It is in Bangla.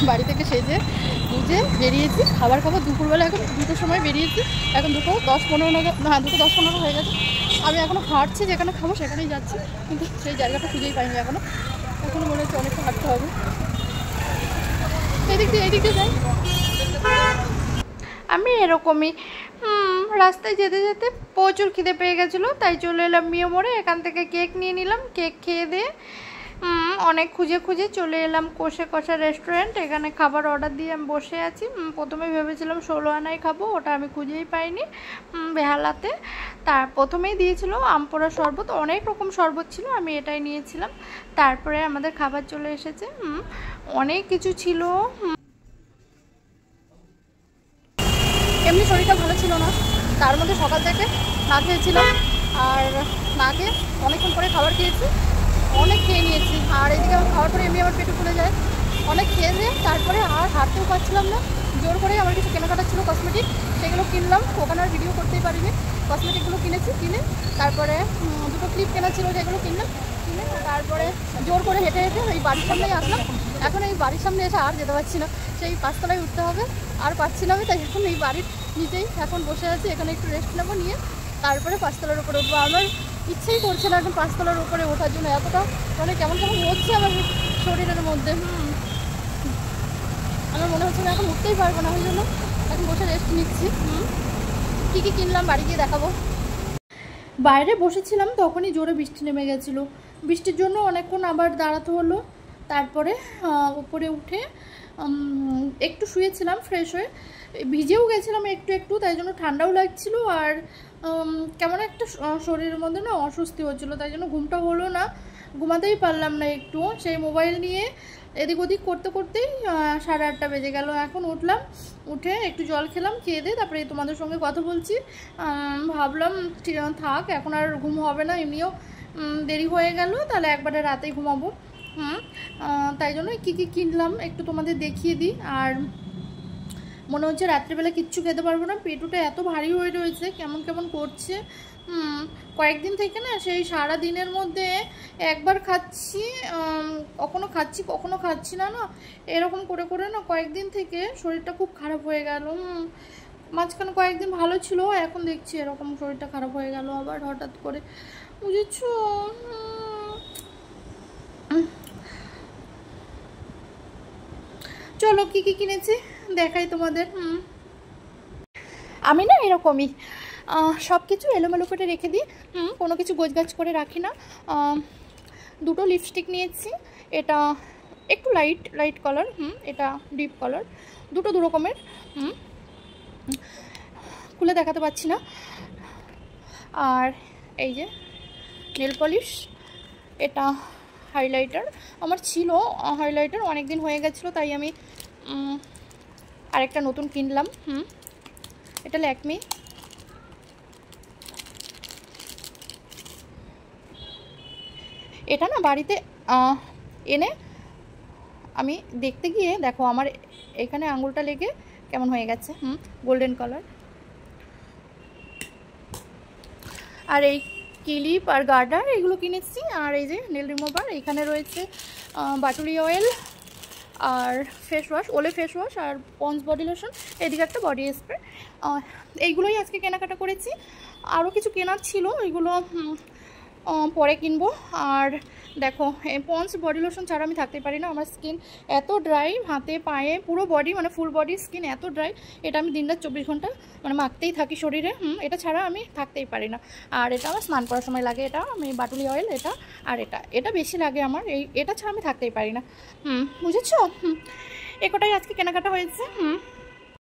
বাড়ি থেকে সেজে বুঝে বেরিয়েছি, খাবার খাবো দুপুরবেলা। এখন 2টোর সময় বেরিয়েছি, এখন 2:10-15 নাগাদ, না 2:10-15 হয়ে গেছে। আমি এখনও হাঁটছি, যেখানে খাবো সেখানেই যাচ্ছি, কিন্তু সেই জায়গাটা খুঁজেই পাইনি এখনও মনে হচ্ছে অনেকটা হাঁটতে হবে। এই দিক দিয়ে যাই আমি। এরকমই রাস্তায় যেতে যেতে প্রচুর খিদে পেয়ে গেছিলো, তাই চলে এলাম মিও মোড়ে। এখান থেকে কেক নিয়ে নিলাম, কেক খেয়ে দিয়ে অনেক খুঁজে খুঁজে চলে এলাম কষা রেস্টুরেন্ট। এখানে খাবার অর্ডার দিয়ে আমি বসে আছি। প্রথমে ভেবেছিলাম 16 আনাই খাবো, ওটা আমি খুঁজেই পাইনি বেহালাতে। তার প্রথমেই দিয়েছিল আমপোড়া শরবত, অনেক রকম শরবত ছিল, আমি এটাই নিয়েছিলাম। তারপরে আমাদের খাবার চলে এসেছে, অনেক কিছু ছিল। এমনি শরীরটা ভালো ছিল না, তার মধ্যে সকাল থেকে না খেয়েছিলাম, আর না খেয়ে অনেকক্ষণ পরে খাবার খেয়েছি, অনেক খেয়ে নিয়েছি। আর এদিকে আমার খাওয়ার পরে এমনি আমার পেটে ফুলে যায়, অনেক খেয়ে দিয়ে তারপরে আর হাঁটতেও পারছিলাম না। জোর করে আমার কিছু কেনাকাটা ছিল কসমেটিক, সেগুলো কিনলাম। ওখানে আর ভিডিও করতেই পারিনি। কসমেটিকগুলো কিনেছি, কিনে তারপরে 2টো ক্লিপ কেনা ছিল, সেগুলো কিনে তারপরে জোর করে হেঁটে হেঁটে এই বাড়ির সামনেই আসলাম। এখন এই বাড়ির সামনে এসে আর যেতে পারছি না, সেই 5তলায় উঠতে হবে, আর পাচ্ছি না আমি। তাই এখন এই বাড়ির নিচেই এখন বসে আছি, এখানে একটু রেস্ট নেবো, নিয়ে তারপরে 5তলার উপরে উঠবো। আমার ইচ্ছেই করছে না এখন 5তলার উপরে ওঠার জন্য, এতটা মানে কেমন কেমন হচ্ছে আমার শরীরের মধ্যে। আমার মনে হচ্ছে না এখন উঠতেই পারবো না, ওই জন্য এখন বসে রেস্ট নিচ্ছি। কী কী কিনলাম বাড়ি গিয়ে দেখাবো। বাইরে বসেছিলাম, তখনই জোরে বৃষ্টি নেমে গেছিলো। বৃষ্টির জন্য অনেকক্ষণ আবার দাঁড়াতে হলো। তারপরে উপরে উঠে একটু শুয়েছিলাম, ফ্রেশ হয়ে ভিজেও গেছিলাম একটু, তাই জন্য ঠান্ডাও লাগছিল, আর কেমন একটা শরীরের মধ্যে না অস্বস্তি হচ্ছিলো, তাই জন্য ঘুমটা হলো না, ঘুমাতেই পারলাম না একটু। সেই মোবাইল নিয়ে এদিক ওদিক করতে করতেই 8:30 বেজে গেল। এখন উঠলাম, উঠে একটু জল খেলাম, খেয়ে দিয়ে তারপরে তোমাদের সঙ্গে কথা বলছি। ভাবলাম থাক, এখন আর ঘুম হবে না, এমনিও দেরি হয়ে গেল, তাহলে একবারে রাতেই ঘুমাবো। তাই জন্য কী কী কিনলাম একটু তোমাদের দেখিয়ে দিই। আর মনে হচ্ছে রাত্রিবেলা কিচ্ছু খেতে পারবো না, পেটুটা এত ভারী হয়ে রয়েছে, কেমন কেমন করছে। কয়েকদিন থেকে না সেই সারা দিনের মধ্যে একবার খাচ্ছি, কখনো খাচ্ছি না, এরকম করে করে না কয়েকদিন থেকে শরীরটা খুব খারাপ হয়ে গেল। মাঝখানে কয়েকদিন ভালো ছিল, এখন দেখছি এরকম শরীরটা খারাপ হয়ে গেল আবার হঠাৎ করে, বুঝেছো? চলো কি কি কিনেছি দেখাই তোমাদের। আমি না এরকমই সব কিছু এলোমেলো করে রেখে দিই, কোনো কিছু গোছগাছ করে রাখি না। 2টো লিপস্টিক নিয়েছি, এটা একটু লাইট কালার, এটা ডিপ কালার, 2টো 2 রকমের, খুলে দেখাতে পারছি না। আর এই যে নেল পলিশ, এটা হাইলাইটার, আমার ছিল হাইলাইটার, অনেক দিন হয়ে গেছিলো, তাই আমি আরেকটা নতুন কিনলাম। এটা ল্যাকমি, এটা না বাড়িতে এনে আমি দেখতে গিয়ে দেখো আমার এখানে আঙুলটা লেগে কেমন হয়ে গেছে, গোল্ডেন কালার। আর এই ক্লিপ আর গার্ডার এগুলো কিনেছি। আর এই যে নেল রিমুভার, এখানে রয়েছে বাটুলি অয়েল আর ফেস ওয়াশ, ওলে ফেস ওয়াশ, আর পন্স বডি লোশন, এদিকে একটা বডি স্প্রে। এইগুলোই আজকে কেনাকাটা করেছি। আরও কিছু কেনার ছিল, এগুলো পরে কিনবো। আর দেখো পন্স বডি লোশন ছাড়া আমি থাকতে পারি না, আমার স্কিন এত ড্রাই, হাতে পায়ে পুরো বডি মানে ফুল বডি স্কিন এত ড্রাই, এটা আমি দিন রাত 24 ঘন্টা মানে মাখতেই থাকি শরীরে, এটা ছাড়া আমি থাকতেই পারি না। আর এটা আমার স্নান করার সময় লাগে, এটা আমি বাটুলি অয়েল, এটা আর এটা বেশি লাগে আমার, এটা ছাড়া আমি থাকতেই পারি না, বুঝেছো? এ কটাই আজকে কেনাকাটা হয়েছে।